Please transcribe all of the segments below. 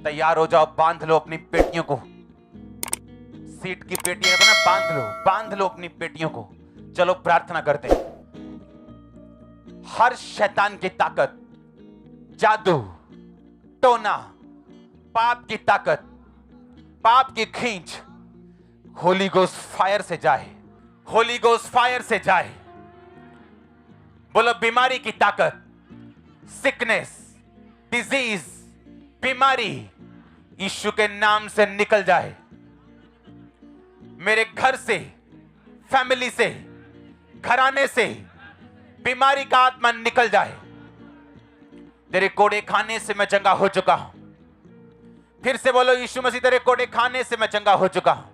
तैयार हो जाओ, बांध लो अपनी पेटियों को, सीट की पेटियां को ना बांध लो अपनी पेटियों को। चलो प्रार्थना करते हैं। हर शैतान की ताकत, जादू, टोना, पाप की ताकत, पाप की खींच होली गोस्ट फायर से जाए, होली गोस्ट फायर से जाए। बोलो बीमारी की ताकत, सिकनेस, डिजीज, बीमारी यीशु के नाम से निकल जाए। मेरे घर से, फैमिली से, घराने से बीमारी का आत्मा निकल जाए। तेरे कोड़े खाने से मैं चंगा हो चुका हूं। फिर से बोलो यीशु मसीह, तेरे कोड़े खाने से मैं चंगा हो चुका हूं।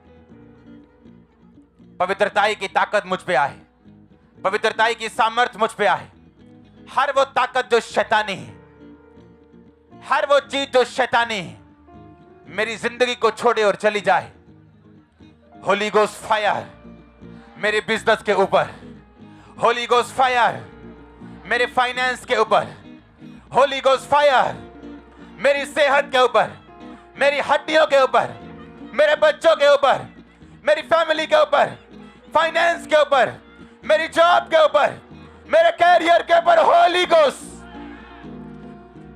पवित्रताई की ताकत मुझ पे आए, पवित्रताई की सामर्थ्य मुझ पे आए। हर वो ताकत जो शैतानी है, हर वो चीज जो शैतानी है, मेरी जिंदगी को छोड़े और चली जाए। होली गोस्ट फायर मेरे बिजनेस के ऊपर, होली गोस्ट फायर मेरे फाइनेंस के ऊपर, होली गोस्ट फायर मेरी सेहत के ऊपर, मेरी हड्डियों के ऊपर, मेरे बच्चों के ऊपर, मेरी फैमिली के ऊपर, फाइनेंस के ऊपर, मेरी जॉब के ऊपर, मेरे कैरियर के ऊपर होली गोस्ट,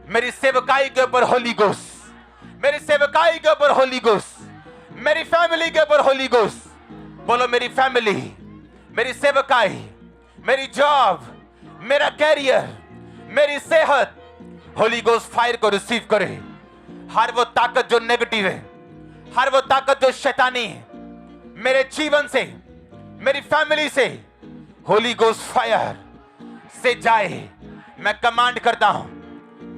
मेरी सेवकाई के ऊपर होली गोस्ट, मेरी सेवकाई के ऊपर होली गोस्ट, मेरी फैमिली के ऊपर होली गोस्ट। बोलो मेरी फैमिली, मेरी सेवकाई, मेरी जॉब, मेरा कैरियर, मेरी सेहत होली गोस्ट फायर को रिसीव करे। हर वो ताकत जो नेगेटिव है, हर वो ताकत जो शैतानी है, मेरे जीवन से, मेरी फैमिली से होली गोस्ट फायर से जाए। मैं कमांड करता हूं,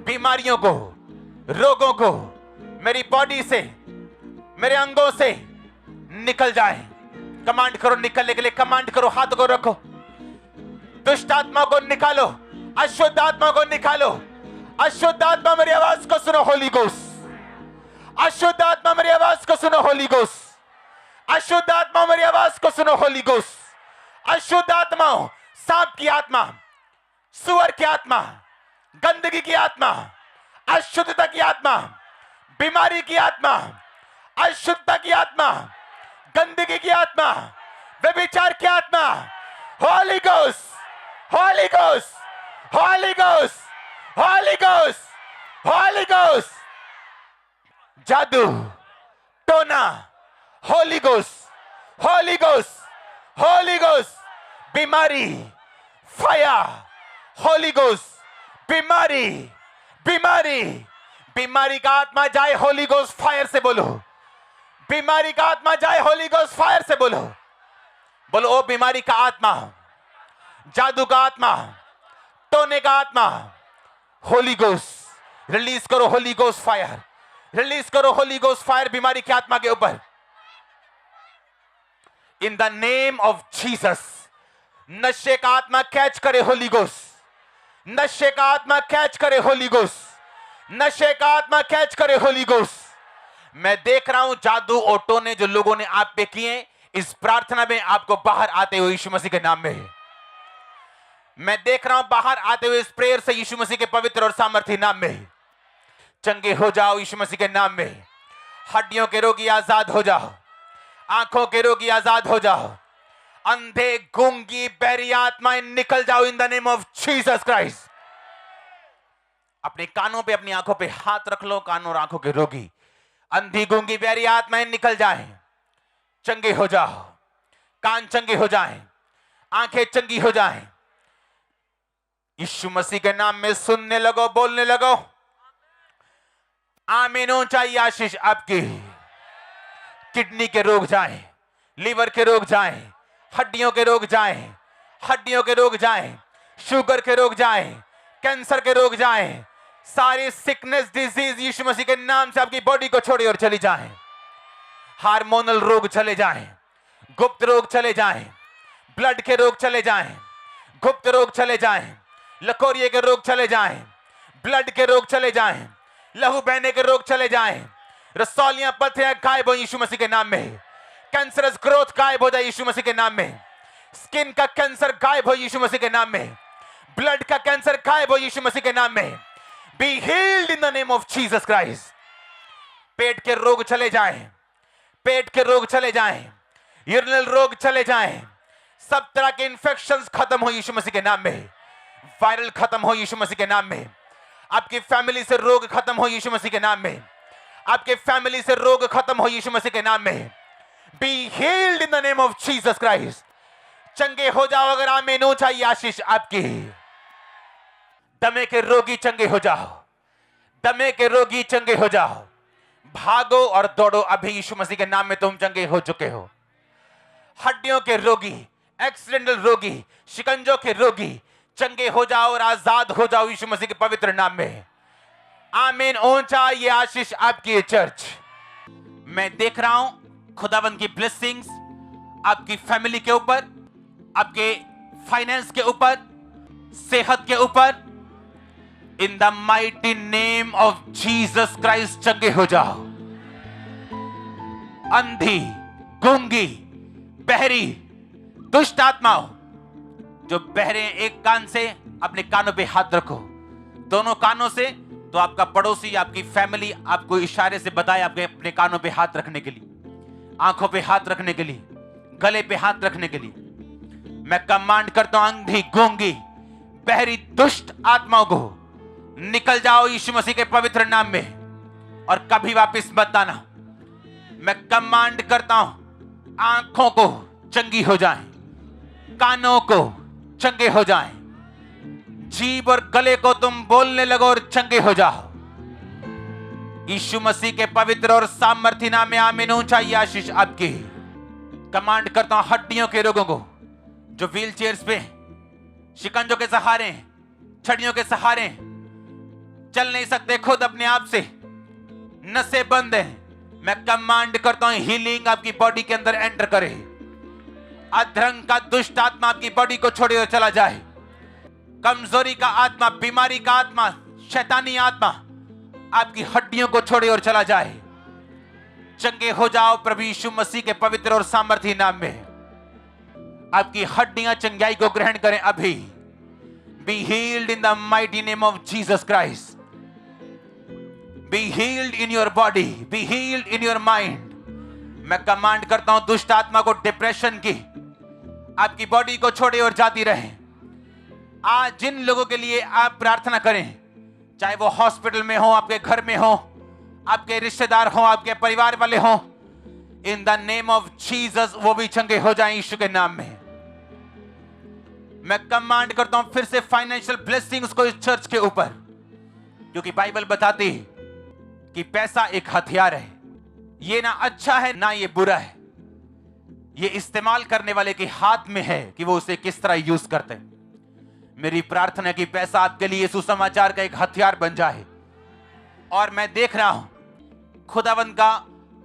बीमारियों को, रोगों को मेरी बॉडी से, मेरे अंगों से निकल जाए। कमांड करो निकलने के लिए, कमांड करो, हाथ को रखो। दुष्ट आत्मा को निकालो, अशुद्ध आत्मा को निकालो। अशुद्ध आत्मा मेरी आवाज को सुनो होली गोस्ट, अशुद्ध आत्मा मेरी आवाज को सुनो होली गोस्ट, अशुद्ध आत्मा मेरी आवाज को सुनो होली गोस्ट। अशुद्ध आत्मा, सांप की आत्मा, सुअर की आत्मा, गंदगी की आत्मा, अशुद्धता की आत्मा, बीमारी की आत्मा, अशुद्धता की आत्मा, गंदगी की आत्मा, व्यभिचार की आत्मा, Holi ghost, holy ghost, holy ghost, holy ghost, holy ghost. जादू, टोना, Holi ghost, holy ghost, holy ghost. बीमारी, फायर, होली गोस्ट, बीमारी, बीमारी, बीमारी का आत्मा जाए होली गोस्ट फायर से बोलो। बीमारी का आत्मा जाए होली गोस्ट फायर से बोलो। बोलो ओ बीमारी का आत्मा, जादू का आत्मा, टोने का आत्मा, होली गोस्ट रिलीज करो, होली गोस्ट फायर रिलीज करो, होली गोस्ट फायर बीमारी की आत्मा के ऊपर। In the name of Jesus. नशे का आत्मा कैच करे होली गोस्ट, नशे का आत्मा कैच करे होली गोस्ट, नशे का आत्मा कैच करे होली गोस्ट। मैं देख रहा हूं जादू और टोने जो लोगों ने आप पे किए, इस प्रार्थना में आपको बाहर आते हुए यीशु मसीह के नाम में। मैं देख रहा हूं बाहर आते हुए इस प्रेयर से यीशु मसीह के पवित्र और सामर्थी नाम में। चंगे हो जाओ यीशु मसीह के नाम में। हड्डियों के रोगी आजाद हो जाओ, आंखों के रोगी आजाद हो जाओ, अंधे, गूंगी, बहरी आत्माएं निकल जाओ इन the name of Jesus Christ. अपने कानों पे, अपनी आंखों पे हाथ रख लो। कानों और आंखों के रोगी, अंधी, गूंगी, बहरी आत्माएं निकल जाएं, चंगे हो जाओ। कान चंगे हो जाएं, आंखें चंगी हो जाएं। यीशु मसीह के नाम में सुनने लगो, बोलने लगो। आमीन हो चाहिए आशीष आपकी। किडनी के रोग जाएं, लीवर के रोग जाएं, हड्डियों के रोग जाएं, हड्डियों के रोग जाएं, शुगर के रोग जाएं, कैंसर के रोग जाएं। सारी सिकनेस, डिजीज यीशु मसीह के नाम से आपकी बॉडी को छोड़ी और चली जाएं। हार्मोनल रोग चले जाएं, गुप्त रोग चले जाएं, ब्लड के रोग चले जाएं, गुप्त रोग चले जाएं, लकोरिये के रोग चले जाएं, ब्लड के रोग चले जाएं, लहू बहने के रोग चले जाएं, रसौलियां, पथरियां गायब हो यीशु मसीह के नाम में। कैंसरस ग्रोथ गायब हो जाए यीशु मसीह के नाम में। स्किन का कैंसर गायब हो यीशु मसीह के नाम में। ब्लड का कैंसर गायब हो यीशु मसीह के नाम में। Be healed in the name of Jesus Christ. पेट के रोग चले जाएं, पेट के रोग चले जाएं, यूरिनल रोग चले जाएं, सब तरह के इंफेक्शंस खत्म हो यीशु मसीह के नाम में, वायरल खत्म हो यीशु मसीह के नाम में, आपकी फैमिली से रोग खत्म हो यीशु मसीह के नाम में, आपके फैमिली से रोग खत्म हो यीशु मसीह के नाम में। Be healed in the name of Jesus Christ. चंगे हो जाओ अगर आमीन हो चाहिए आशीष आपकी। दमे के रोगी चंगे हो जाओ, दमे के रोगी चंगे हो जाओ। भागो और दौड़ो, अभी यीशु मसीह के नाम में तुम चंगे हो चुके हो। हड्डियों के रोगी, एक्सीडेंटल रोगी, शिकंजों के रोगी चंगे हो जाओ और आजाद हो जाओ यीशु मसीह के पवित्र नाम में। आमीन ऊंचा ये आशीष आपकी चर्च। मैं देख रहा हूं खुदावंद की ब्लेसिंग्स आपकी फैमिली के ऊपर, आपके फाइनेंस के ऊपर, सेहत के ऊपर। In the mighty name of Jesus Christ चंगे हो जाओ। अंधी, गूंगी, बहरी, दुष्ट आत्माओं जो बहरे हैं, एक कान से अपने कानों पे हाथ रखो, दोनों कानों से तो आपका पड़ोसी, आपकी फैमिली आपको इशारे से बताए आपके अपने कानों पे हाथ रखने के लिए, आंखों पे हाथ रखने के लिए, गले पे हाथ रखने के लिए। मैं कमांड करता हूं अंधी, गूंगी, बहरी, दुष्ट आत्माओं को निकल जाओ यीशु मसीह के पवित्र नाम में और कभी वापस मत आना। मैं कमांड करता हूं आंखों को चंगी हो जाएं, कानों को चंगे हो जाएं, जीभ और गले को तुम बोलने लगो और चंगे हो जाओ यीशु मसीह के पवित्र और सामर्थ्य नाम में। आमीन ऊंचा ये आशीष आपकी। कमांड करता हूं हड्डियों के रोगों को जो व्हील चेयर्स पे, शिकंजों के सहारे, छड़ियों के सहारे चल नहीं सकते खुद अपने आप से, नसें बंद हैं, मैं कमांड करता हूं हीलिंग आपकी बॉडी के अंदर एंटर करे। अधरंग का दुष्ट आत्मा आपकी बॉडी को छोड़े और चला जाए। कमजोरी का आत्मा, बीमारी का आत्मा, शैतानी आत्मा आपकी हड्डियों को छोड़े और चला जाए। चंगे हो जाओ प्रभु यीशु मसीह के पवित्र और सामर्थी नाम में। आपकी हड्डियां चंगाई को ग्रहण करें अभी। B healed in the mighty name of Jesus Christ. B healed in your body, B healed in your mind. मैं कमांड करता हूं दुष्ट आत्मा को डिप्रेशन की आपकी बॉडी को छोड़े और जाती रहे। आज जिन लोगों के लिए आप प्रार्थना करें, चाहे वो हॉस्पिटल में हो, आपके घर में हो, आपके रिश्तेदार हो, आपके परिवार वाले हो, इन द नेम ऑफ जीसस वो भी चंगे हो जाएं यीशु के नाम में। मैं कमांड करता हूं फिर से फाइनेंशियल ब्लेसिंग्स को इस चर्च के ऊपर, क्योंकि बाइबल बताती है कि पैसा एक हथियार है। ये ना अच्छा है ना ये बुरा है, ये इस्तेमाल करने वाले के हाथ में है कि वो उसे किस तरह यूज करते हैं। मेरी प्रार्थना है कि पैसा आपके लिए सुसमाचार का एक हथियार बन जाए। और मैं देख रहा हूं खुदावंद का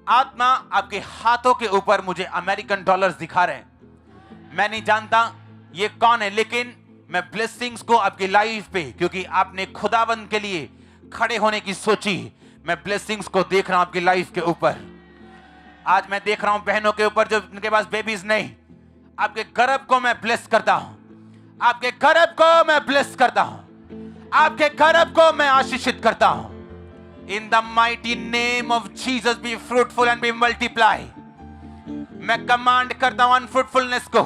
आत्मा आपके हाथों के ऊपर मुझे अमेरिकन डॉलर्स दिखा रहे हैं। मैं नहीं जानता ये कौन है, लेकिन मैं ब्लेसिंग्स को आपकी लाइफ पे, क्योंकि आपने खुदावंद के लिए खड़े होने की सोची, मैं ब्लेसिंग्स को देख रहा हूं आपकी लाइफ के ऊपर। आज मैं देख रहा हूं बहनों के ऊपर जो उनके पास बेबीज नहीं, आपके गर्भ को मैं ब्लेस करता हूं, आपके गर्भ को मैं ब्लेस करता हूं, आपके गर्भ को मैं आशीषित करता हूं। In the mighty name of Jesus be fruitful and be multiply. मैं कमांड करता हूं अनफ्रूटफुलनेस को,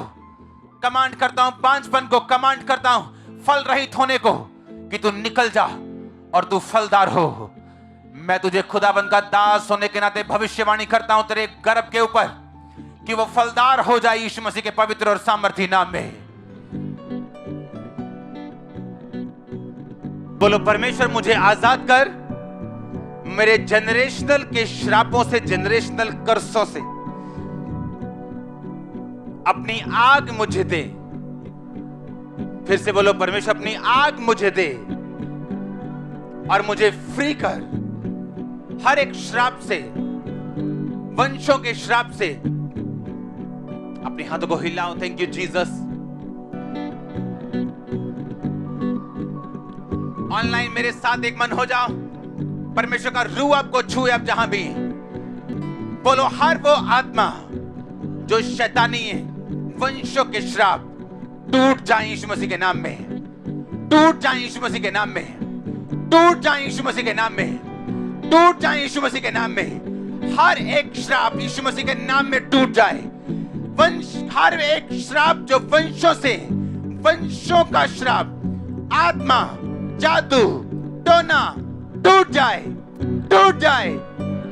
कमांड करता हूं बांझपन को, कमांड करता हूं फल रहित होने को, कि तू निकल जा और तू फलदार हो। मैं तुझे खुदाबंद का दास होने के नाते भविष्यवाणी करता हूं तेरे गर्भ के ऊपर कि वो फलदार हो जाए यीशु मसीह के पवित्र और सामर्थी नाम में। बोलो परमेश्वर मुझे आजाद कर मेरे जनरेशनल के श्रापों से, जनरेशनल कर्सों से। अपनी आग मुझे दे। फिर से बोलो परमेश्वर अपनी आग मुझे दे और मुझे फ्री कर हर एक श्राप से, वंशों के श्राप से। अपने हाथों को हिलाओ। Thank you Jesus. ऑनलाइन मेरे साथ एक मन हो जाओ। परमेश्वर का रूह आपको छूए अब जहां भी। बोलो हर वो आत्मा जो शैतानी है, वंशों के श्राप टूट जाए यीशु मसीह के नाम में, टूट जाए यीशु मसीह के नाम में, टूट जाए यीशु मसीह के नाम में, टूट जाए यीशु मसीह के नाम में। हर एक श्राप यीशु मसीह के नाम में टूट जाए। हर एक श्राप जो वंशों का श्राप, आत्मा, जादू, टोना टूट जाए, टूट जाए,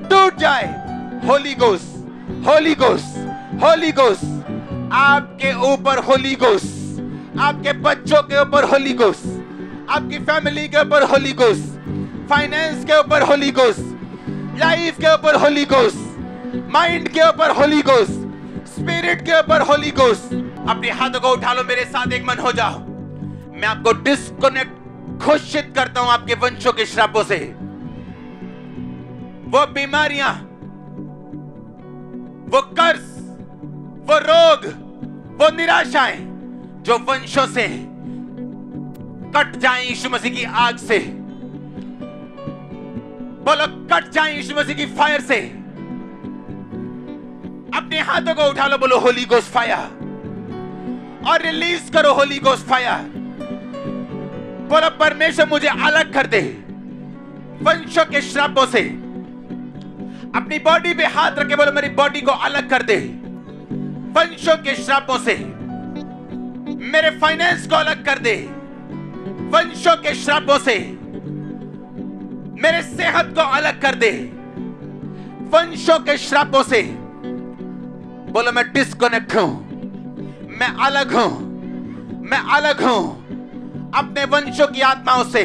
टूट जाए। Holi ghost, holy ghost, holy ghost आपके ऊपर, होली गोस्ट आपके बच्चों के ऊपर, होली गोस्ट आपकी फैमिली के ऊपर, होली गोस्ट फाइनेंस के ऊपर, होली गोस्ट लाइफ के ऊपर, होली गोस्ट माइंड के ऊपर, होली गोस्ट स्पिरिट के ऊपर, होली गोस्ट। अपने हाथों को उठा लो, मेरे साथ एक मन हो जाओ। मैं आपको डिस्कनेक्ट घोषित करता हूं आपके वंशों के श्रापों से। वो बीमारियां, वो कर्ज, वो रोग, वो निराशाएं जो वंशों से कट जाएं यीशु मसीह की आग से। बोलो कट जाएं यीशु मसीह की फायर से। अपने हाथों को उठा लो, बोलो होली गोस्ट फायर और रिलीज करो होली गोस्ट फायर। बोलो परमेश्वर मुझे अलग कर दे वंशों के श्रापों से। अपनी बॉडी पे हाथ रखे बोलो मेरी बॉडी को अलग कर दे वंशों के श्रापों से। मेरे फाइनेंस को अलग कर दे वंशों के श्रापों से। मेरे सेहत को अलग कर दे वंशों के श्रापों से। बोलो मैं डिस्कनेक्ट हूं, मैं अलग हूं, मैं अलग हूं अपने वंशों की आत्माओं से।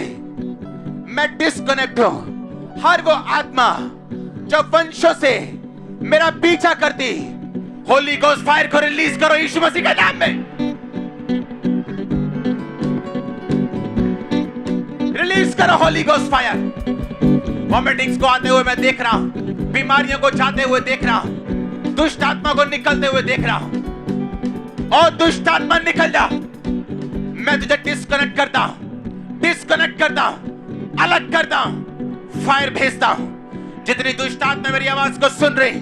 मैं डिस्कनेक्ट हूं। हर वो आत्मा जो वंशों से मेरा पीछा करती, होली गोस्ट फायर को रिलीज करो यीशु मसीह के नाम में। रिलीज करो होली गोस्ट फायर। वॉमिटिंग्स को आते हुए मैं देख रहा हूं, बीमारियों को जाते हुए देख रहा हूं, दुष्ट आत्मा को निकलते हुए देख रहा हूं। और दुष्ट आत्मा निकल जा। मैं तुझे डिस्कनेक्ट करता हूं, डिस्कनेक्ट करता हूं, अलग करता हूं, फायर भेजता हूं। जितनी दुष्ट आत्मा मेरी आवाज को सुन रही,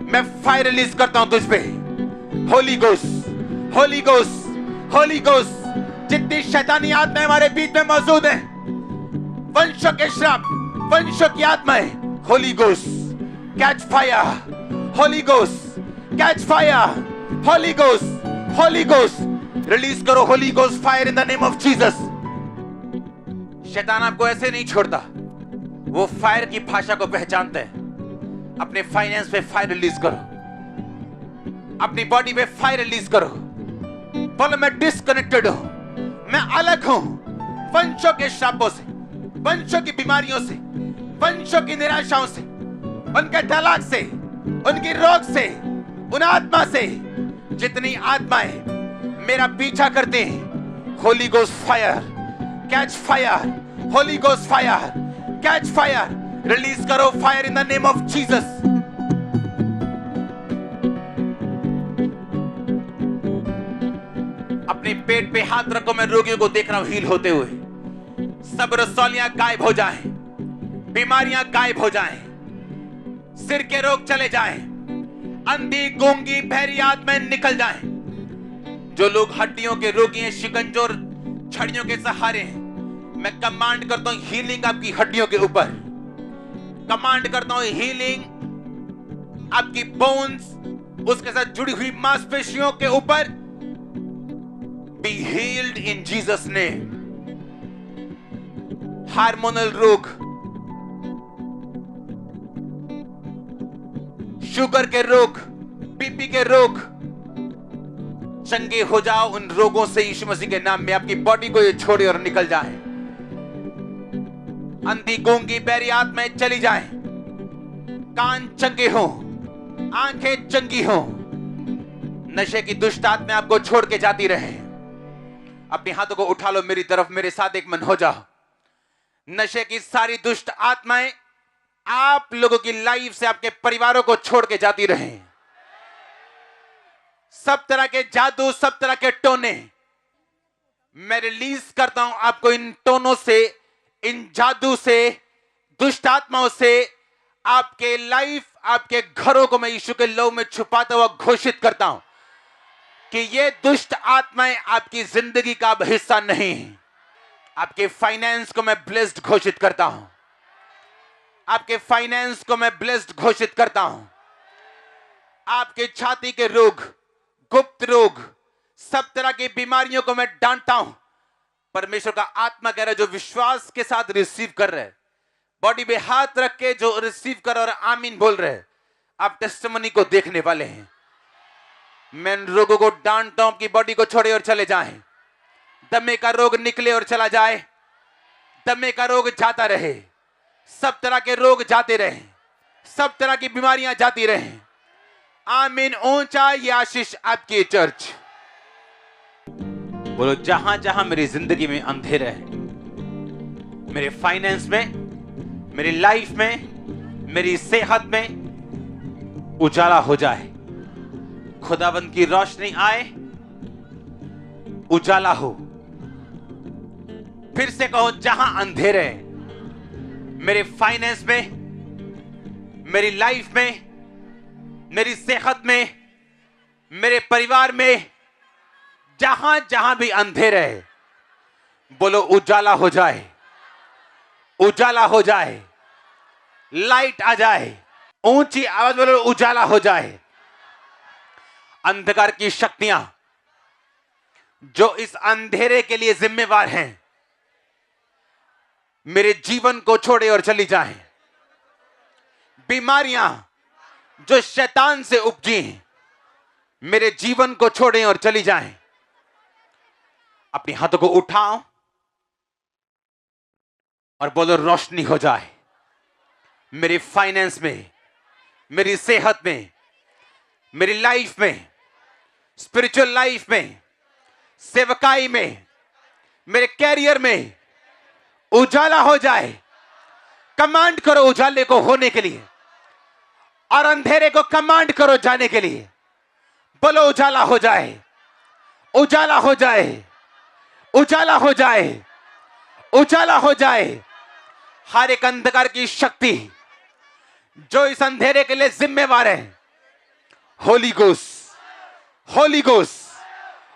मैं फायर रिलीज करता हूं तुझ पे। Holi ghost, holy ghost, holy ghost. जितनी शैतानी आत्मा हमारे बीच में मौजूद है, वंशों के श्राप, वंशों की आत्माएं, holy ghost catch fire, holy ghost catch fire, holy ghost, holy ghost release करो holy ghost fire in the name of Jesus. शैतान आपको ऐसे नहीं छोड़ता, वो फायर की भाषा को पहचानते हैं। अपने फाइनेंस पे फायर रिलीज करो, अपनी बॉडी पे फायर रिलीज करो। बोलो मैं डिस्कनेक्टेड हूं, मैं अलग हूं वंशों के श्रापों से, वंशों की बीमारियों से, वंशों की निराशाओं से, उनके तलाक से, उनकी रोग से, उन आत्मा से। जितनी आत्माएं मेरा पीछा करते हैं, holy ghost fire catch fire, holy ghost fire catch fire release करो fire in the name of Jesus. अपने पेट पे हाथ रखो, मैं रोगियों को देख रहा हूं हील होते हुए। सब रसौलियां गायब हो जाएं, बीमारियां गायब हो जाएं, सिर के रोग चले जाएं, अंधी गूंगी बहरी आत्माएं निकल जाएं। जो लोग हड्डियों के रोगी हैं, शिकंजोर छड़ियों के सहारे हैं, मैं कमांड करता हूं हीलिंग आपकी हड्डियों के ऊपर। कमांड करता हूं हीलिंग आपकी बोन्स, उसके साथ जुड़ी हुई मांसपेशियों के ऊपर। बी हील्ड इन जीसस नेम। हार्मोनल रोग, शुगर के रोग, बीपी के रोग, चंगे हो जाओ उन रोगों से यीशु मसीह के नाम में। आपकी बॉडी को ये छोड़े और निकल जाए। अंधी गूंगी बहरी आत्माएं चली जाएं, कान चंगे हो, आंखें चंगी हो, नशे की दुष्ट आत्माएं आपको छोड़ के जाती रहे। अपने हाथों को उठा लो मेरी तरफ, मेरे साथ एक मन हो जाओ। नशे की सारी दुष्ट आत्माएं आप लोगों की लाइफ से, आपके परिवारों को छोड़ के जाती रहे। सब तरह के जादू, सब तरह के टोने मैं रिलीज करता हूं आपको। इन टोनों से, इन जादू से, दुष्ट आत्माओं से आपके लाइफ, आपके घरों को मैं यीशु के लहू में छुपाता हुआ घोषित करता हूं कि ये दुष्ट आत्माएं आपकी जिंदगी का अब हिस्सा नहीं। आपके फाइनेंस को मैं ब्लेस्ड घोषित करता हूं। आपके फाइनेंस को मैं ब्लेस्ड घोषित करता हूं। आपके छाती के रोग, गुप्त रोग, सब तरह की बीमारियों को मैं डांटता हूं। परमेश्वर का आत्मा कह रहा है, जो विश्वास के साथ रिसीव कर रहे हैं, बॉडी पे हाथ रख के जो रिसीव कर और आमीन बोल रहे हैं, आप टेस्टिमनी को देखने वाले हैं। मैं रोगों को डांटता हूं कि बॉडी को छोड़े और चले जाएं। दमे का रोग निकले और चला जाए। दमे का रोग जाता रहे, सब तरह के रोग जाते रहे, सब तरह की बीमारियां जाती रहे। आमीन। ऊंचा ये आशीष आपकी चर्च। बोलो, जहां जहां मेरी जिंदगी में अंधेरा है, मेरे फाइनेंस में, मेरी लाइफ में, मेरी सेहत में उजाला हो जाए। खुदाबंद की रोशनी आए, उजाला हो। फिर से कहो, जहां अंधेरे है, मेरे फाइनेंस में, मेरी लाइफ में, मेरी सेहत में, मेरे परिवार में, जहां जहां भी अंधेरे है, बोलो उजाला हो जाए, उजाला हो जाए, लाइट आ जाए। ऊंची आवाज बोलो, उजाला हो जाए। अंधकार की शक्तियां जो इस अंधेरे के लिए जिम्मेवार हैं, मेरे जीवन को छोड़े और चली जाएं। बीमारियां जो शैतान से उपजी हैं, मेरे जीवन को छोड़ें और चली जाएं। अपने हाथों को उठाओ और बोलो, रोशनी हो जाए मेरे फाइनेंस में, मेरी सेहत में, मेरी लाइफ में, स्पिरिचुअल लाइफ में, सेवकाई में, मेरे कैरियर में उजाला हो जाए। कमांड करो उजाले को होने के लिए, और अंधेरे को कमांड करो जाने के लिए। बोलो, उजाला हो जाए, उजाला हो जाए, उजाला हो जाए, उजाला हो जाए। हर एक अंधकार की शक्ति जो इस अंधेरे के लिए जिम्मेवार है, Holi ghost, holy ghost,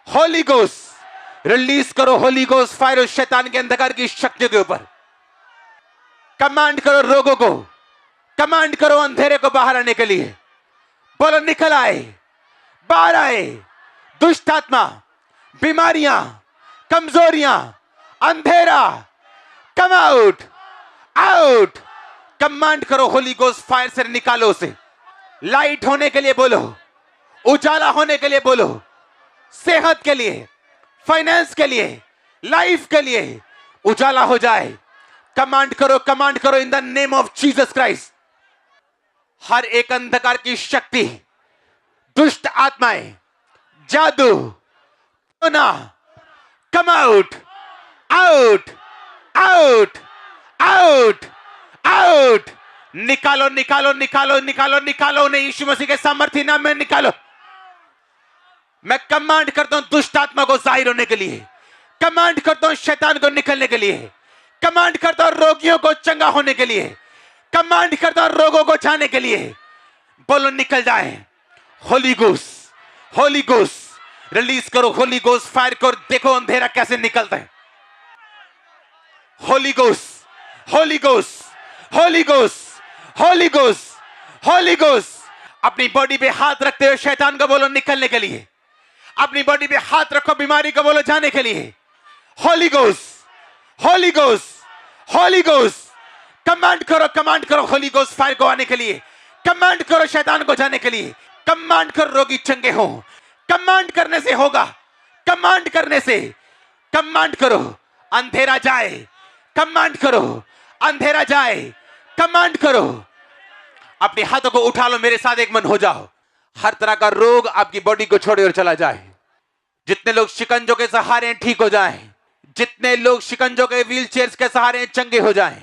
holy ghost release करो। होली गोस्ट फायर उस शैतान के अंधकार की शक्तियों के ऊपर। कमांड करो रोगों को, कमांड करो अंधेरे को बाहर आने के लिए। बोलो, निकल आए, बाहर आए। दुष्ट आत्मा, बीमारियां, कमजोरियां, अंधेरा, कम आउट, आउट। कमांड करो, होली गोस्ट फायर से निकालो उसे। लाइट होने के लिए बोलो, उजाला होने के लिए बोलो, सेहत के लिए, फाइनेंस के लिए, लाइफ के लिए उजाला हो जाए। कमांड करो in the name of Jesus Christ. हर एक अंधकार की शक्ति, दुष्ट आत्माएं, जादू, come out, out, out, out, out. निकालो, निकालो, निकालो, निकालो, निकालो उन्हें यीशु मसीह के सामर्थ्य नाम में निकालो। मैं कमांड करता हूं दुष्ट आत्मा को जाहिर होने के लिए, कमांड करता हूं शैतान को निकलने के लिए, कमांड करता हूं रोगियों को चंगा होने के लिए, कमांड करता हूं रोगों को जाने के लिए। बोलो, निकल जाए। Holi ghost, holy ghost release करो। होली गोस्ट फायर करो। देखो अंधेरा कैसे निकलता है। Holi ghost, holy ghost, holy ghost, holy ghost, holy ghost. अपनी बॉडी पे हाथ रखते हुए शैतान को बोलो निकलने के लिए। अपनी बॉडी पे हाथ रखो, बीमारी को बोलो जाने के लिए। Holi ghost, holy ghost, holy ghost. Command करो होली गोस्ट फायर को आने के लिए। कमांड करो शैतान को जाने के लिए। कमांड करो रोगी चंगे हो। कमांड करने से होगा। कमांड करने से, कमांड करो अंधेरा जाए। कमांड करो अंधेरा जाए। कमांड करो। अपने हाथों को उठा लो, मेरे साथ एक मन हो जाओ। हर तरह का रोग आपकी बॉडी को छोड़े और चला जाए। जितने लोग शिकंजों के सहारे ठीक हो जाएं, जितने लोग शिकंजों के व्हील चेयर्स के सहारे चंगे हो जाएं।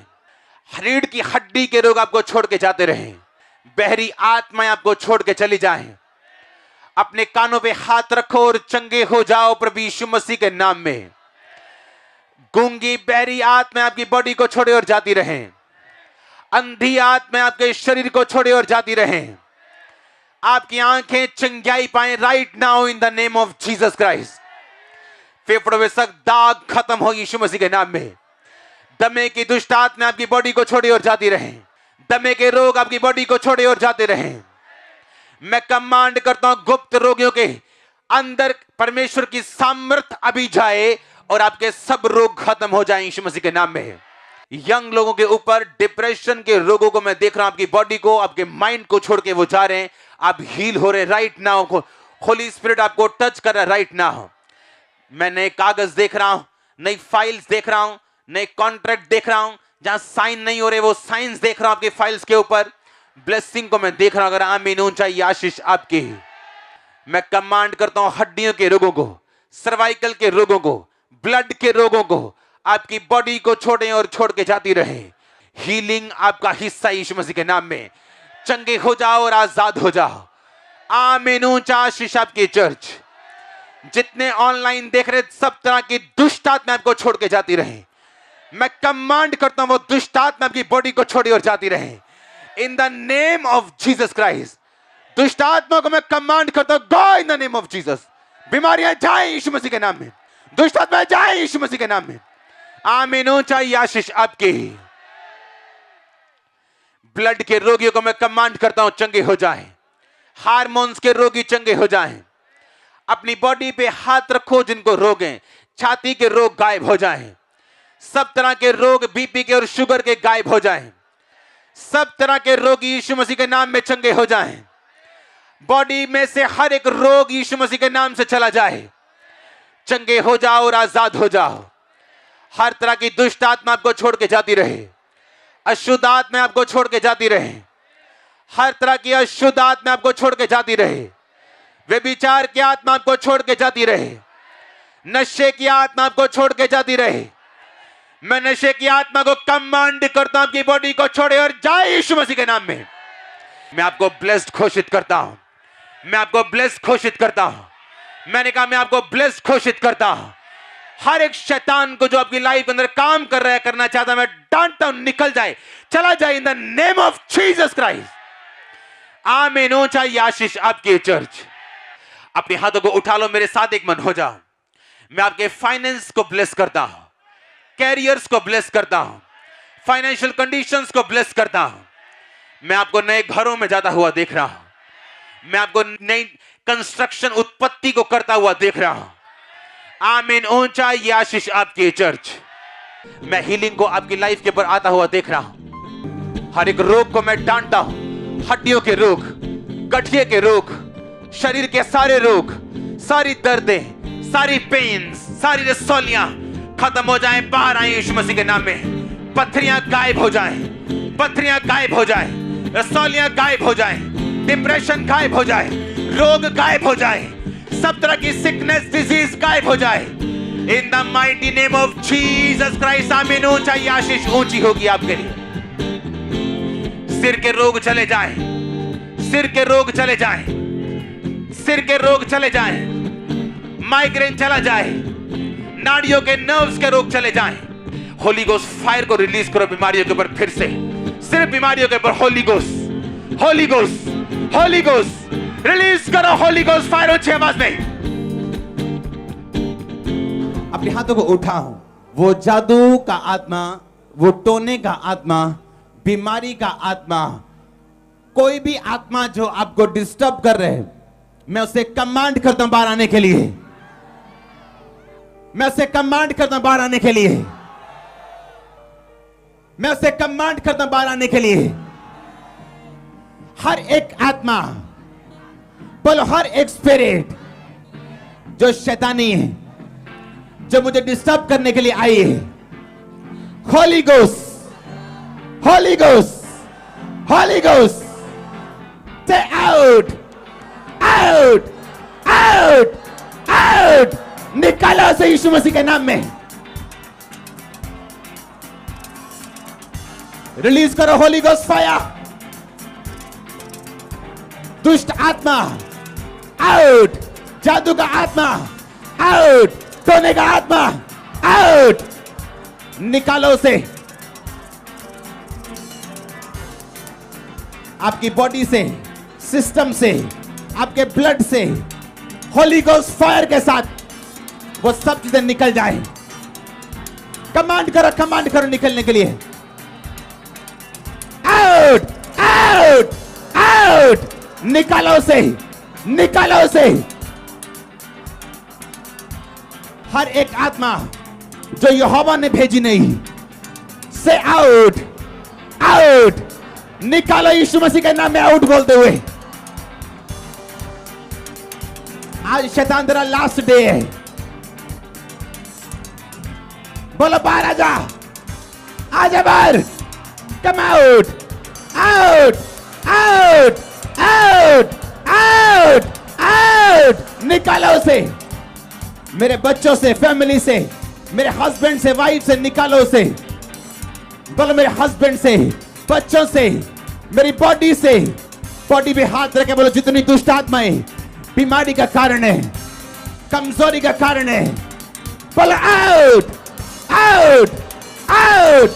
रीढ़ की हड्डी के रोग आपको छोड़ के जाते रहें। बहरी आत्माएं आपको छोड़ के चली जाएं। अपने कानों पे हाथ रखो और चंगे हो जाओ प्रभु यीशु मसीह के नाम में। गूंगी बहरी आत्माएं आपकी बॉडी को छोड़े और जाती रहें। अंधी आत्माएं आपके शरीर को छोड़े और जाती रहें। आपकी आंखें चंगाई पाए right now in the name of Jesus Christ. फेफड़ों में सख्त दाग खत्म हो यीशु मसीह के नाम में। दमे की दुष्ट आत्मा आपकी बॉडी को छोड़ी और जाती रहे। दमे के रोग आपकी बॉडी को छोड़े और जाते रहें। मैं कमांड करता हूं गुप्त रोगियों के अंदर परमेश्वर की सामर्थ्य अभी जाए और आपके सब रोग खत्म हो जाएं यीशु मसीह के नाम में। यंग लोगों के ऊपर डिप्रेशन के रोगों को मैं देख रहा हूं, आपकी बॉडी को, आपके माइंड को छोड़ के वो जा रहे हैं, आप हील हो रहे राइट नाउ। होली स्पिरिट आपको टच कर रहा है राइट नाउ। मैं नए कागज देख रहा हूं, नई फाइल्स देख रहा हूं, नए कॉन्ट्रैक्ट देख रहा हूं, जहां साइन नहीं हो रहे वो साइंस देख रहा हूं आपकी फाइल्स के ऊपर। ब्लेसिंग को मैं देख रहा हूं। अगर आमीन ऊंचा आशीष आपकी। मैं कमांड करता हूं हड्डियों के रोगों को, सर्वाइकल के रोगों को, ब्लड के रोगों को आपकी बॉडी को छोड़ें और छोड़ के जाती रहे। हीलिंग आपका हिस्सा यीशु मसीह के नाम में। चंगे हो जाओ और आजाद हो जाओ। आमीन ऊंचा आशीष आपकी चर्च। जितने ऑनलाइन देख रहे सब तरह की दुष्ट आत्मा आपको छोड़ के जाती रहे। मैं कमांड करता हूं वो दुष्ट आत्मा आपकी बॉडी को छोड़ी और जाती रहे in the name of Jesus Christ. दुष्ट आत्मा को मैं कमांड करता हूं go in the name of Jesus. बीमारियां जाए यीशु मसीह के नाम में, दुष्ट आत्मा जाए यीशु मसीह के नाम में। आमीन ऊंचा आशीष आपकी। ब्लड के रोगियों को मैं कमांड करता हूं चंगे हो जाएं। हार्मोन्स के रोगी चंगे हो जाएं। अपनी बॉडी पे हाथ रखो जिनको रोग हैं, छाती के रोग गायब हो जाएं। सब तरह के रोग बीपी के और शुगर के गायब हो जाएं। सब तरह के रोग यीशु मसीह के नाम में चंगे हो जाएं। बॉडी में से हर एक रोग यीशु मसीह के नाम से चला जाए। चंगे हो जाओ और आजाद हो जाओ। हर तरह की दुष्ट आत्मा आपको छोड़ के जाती रहे। अशुद्ध आत्मा आपको छोड़ के जाती रहे। हर तरह की अशुद्ध आत्मा आपको छोड़ के जाती रहे। व्यभिचार की आत्मा आपको छोड़ के जाती रहे। नशे की आत्मा आपको छोड़ के जाती रहे। मैं नशे की आत्मा को कमांड करता हूं आपकी बॉडी को छोड़े और जाए यीशु मसीह के नाम में। मैं आपको ब्लेस्ड घोषित करता हूं। मैं आपको ब्लेस्ड घोषित करता हूं। मैंने कहा मैं आपको ब्लेस्ड घोषित करता हूं। हर एक शैतान को जो आपकी लाइफ के अंदर काम कर रहा है, करना चाहता है, मैं डांटता हूं निकल जाए, चला जाए इन the name of Jesus Christ. आमीन ऊंचा आशीष आपकी चर्च। अपने हाथों को उठा लो, मेरे साथ एक मन हो जाओ। मैं आपके फाइनेंस को ब्लेस करता हूं, कैरियर्स को ब्लेस करता हूं, फाइनेंशियल कंडीशंस को ब्लेस करता हूं। मैं आपको नए घरों में जाता हुआ देख रहा हूं। मैं आपको नई कंस्ट्रक्शन उत्पत्ति को करता हुआ देख रहा हूं। आमीन ऊंचा आशीष आपकी चर्च। मैं हीलिंग को आपकी लाइफ के ऊपर आता हुआ देख रहा हूं। हर एक रोग को मैं डांटता हूं। हड्डियों के रोग, गठिए के रोग, शरीर के सारे रोग, सारी दर्दें, सारी पेन्स, सारी रसौलियां खत्म हो जाएं, बाहर आए यीशु मसीह के नाम में। पत्थरियां गायब हो जाएं, पत्थरियां गायब हो जाएं, रसौलियां गायब हो जाएं, डिप्रेशन गायब हो जाए, रोग गायब हो जाए, सब तरह की सिकनेस डिजीज गायब हो जाए इन the mighty name of Jesus Christ. आमीन ऊंचा आशीष ऊंची होगी आपके लिए। सिर के रोग चले जाएं, सिर के रोग चले जाएं, सिर के रोग चले जाएं, माइग्रेन चला जाए, नाड़ियों के नर्व्स के रोग चले जाएं। होली गोस्ट फायर को रिलीज करो बीमारियों के ऊपर फिर से। सिर्फ बीमारियों के ऊपर Holi ghost, holy ghost, holy ghost release करो। होली गोस्ट फायर ऊंची आवाज में। अपने हाथों को उठाओ। वो जादू का आत्मा, वो टोने का आत्मा, बीमारी का आत्मा, कोई भी आत्मा जो आपको डिस्टर्ब कर रहे हैं, मैं उसे कमांड करता हूं बाहर आने के लिए। मैं उसे कमांड करता हूं बाहर आने के लिए। मैं उसे कमांड करता हूं बाहर आने के लिए। हर एक आत्मा, बोलो हर एक स्पिरिट जो शैतानी है, जो मुझे डिस्टर्ब करने के लिए आई है, Holi ghost, holy ghost, holy ghost, से आउट, आउट, आउट, आउट, निकालो से यीशु मसीह के नाम में। रिलीज करो होली गोस्ट फायर। दुष्ट आत्मा आउट, जादू का आत्मा आउट, टोने का आत्मा आउट, निकालो उसे आपकी बॉडी से, सिस्टम से, आपके ब्लड से। होली गोस्ट फायर के साथ वो सब चीजें निकल जाए। कमांड करो निकलने के लिए। आउट, आउट, निकालो उसे, निकालो उसे। हर एक आत्मा जो यहोवा ने भेजी नहीं, से आउट, आउट, निकालो यीशु मसीह के नाम में आउट बोलते हुए। आज शैतान तेरा लास्ट डे है। बोलो बाहर आजा, आजा बाहर, कम out, out, out, out, out, out, निकालो उसे मेरे बच्चों से, फैमिली से, मेरे हस्बैंड से, वाइफ से, निकालो उसे। बोलो मेरे हस्बैंड से, बच्चों से, मेरी बॉडी से, बॉडी पे हाथ रखे बोलो जितनी दुष्ट आत्माएं बीमारी का कारण है, कमजोरी का कारण है, बोलो आउट, आउट, आउट,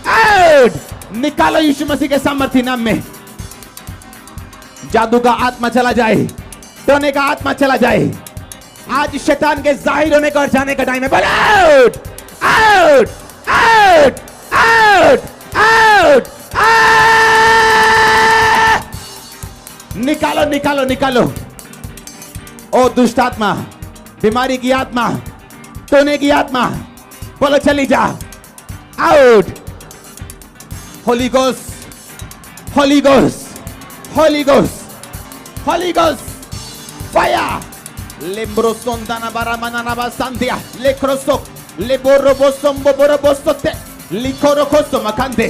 आउट, निकालो यीशु मसीह के सामर्थ्य नाम में। जादू का आत्मा चला जाए, टोने का आत्मा चला जाए। आज शैतान के जाहिर होने का और जाने का टाइम है। बोलो out, out, out, out, out, निकालो, निकालो, निकालो। ओ दुष्ट आत्मा, बीमारी की आत्मा, टोने की आत्मा, बोलो चली जा, out. Holy ghost, holy ghost, holy ghost, holy ghost, fire. लेम्ब्रो सोंदाना बारा मनाना बासांतिया, लेक्रोसो, लेबोरो बोसोम बोबोरो बोसोते, लिखोरो खोसो मकांते।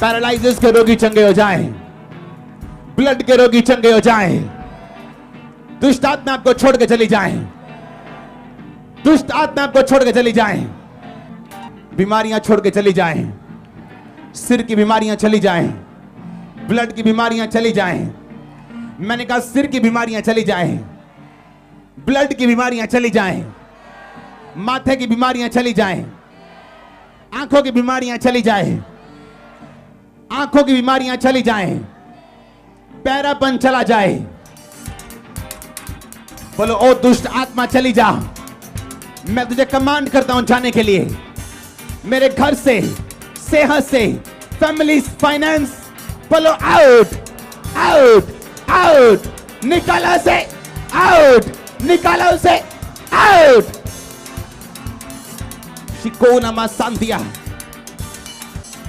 पैरालाइसिस के रोगी चंगे हो जाएं, ब्लड के रोगी चंगे हो जाएं, दुष्ट आत्मा आपको छोड़ के चली जाएं, दुष्ट आत्मा आपको छोड़ के चली जाएं, बीमारियां छोड़ के चली जाएं, सिर की बीमारियां चली जाएं, ब्लड की बीमारियां चली जाएं। मैंने कहा सिर की बीमारियां चली जाएं, ब्लड की बीमारियां चली जाएं, माथे की बीमारियां चली जाएं, आंखों की बीमारियां चली जाएं, आंखों की बीमारियां चली जाएं, पैरापन चला जाए। बोलो ओ दुष्ट आत्मा चली जा। मैं तुझे कमांड करता हूं जाने के लिए। मेरे घर से, सेहत से, फैमिली, फाइनेंस, बोलो आउट, आउट, आउट, निकालो से, आउट, निकालो से, आउट। शिकोना मा सांतिया,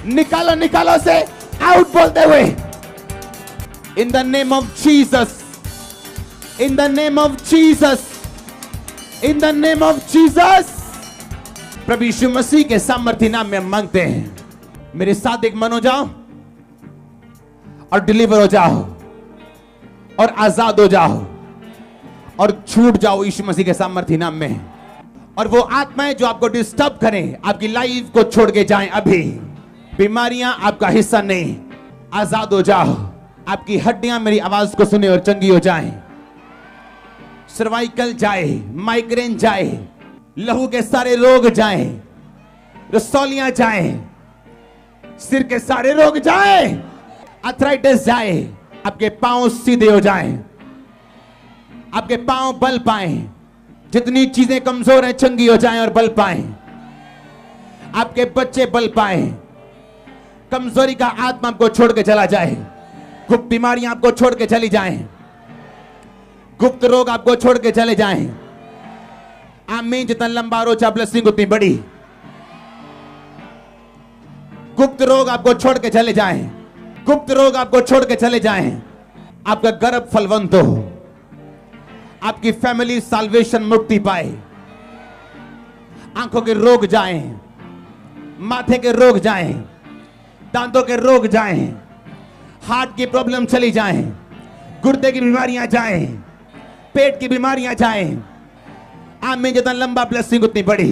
निकालो, निकालो से, आउट बोलते हुए। In the name of Jesus, in the name of Jesus, in the name of Jesus, प्रभु यीशु मसीह के सामर्थ्य नाम में मांगते हैं। मेरे साथ एक मन हो जाओ और डिलीवर हो जाओ और आजाद हो जाओ और छूट जाओ यीशु मसीह के सामर्थ्य नाम में। और वो आत्माएं जो आपको डिस्टर्ब करें, आपकी लाइफ को छोड़ के जाएं अभी। बीमारियां आपका हिस्सा नहीं, आजाद हो जाओ। आपकी हड्डियां मेरी आवाज को सुने और चंगी हो जाएं। सर्वाइकल जाए, माइग्रेन जाए, लहू के सारे रोग जाएं, रसौलियां जाएं, सिर के सारे रोग जाएं, आर्थराइटिस जाए, आपके पांव सीधे हो जाएं, आपके पांव बल पाएं, जितनी चीजें कमजोर हैं चंगी हो जाएं और बल पाएं, आपके बच्चे बल पाएं, कमजोरी का आत्मा आपको छोड़ के चला जाए, गुप्त बीमारियां आपको छोड़ के चली जाएं, गुप्त रोग आपको छोड़ के चले जाएं। आमीन। जितना लंबा रोचा ब्लेसिंग उतनी बड़ी। गुप्त रोग आपको छोड़ के चले जाएं, गुप्त रोग आपको छोड़ के चले जाएं। आपका गर्भ फलवंत हो, आपकी फैमिली साल्वेशन मुक्ति पाए, आंखों के रोग जाएं, माथे के रोग जाएं, दांतों के रोग जाएं, हार्ट की प्रॉब्लम चली जाएं, गुर्दे की बीमारियां जाएं, पेट की बीमारियां जाएं। आमीन। जितना लंबा ब्लेसिंग उतनी बड़ी।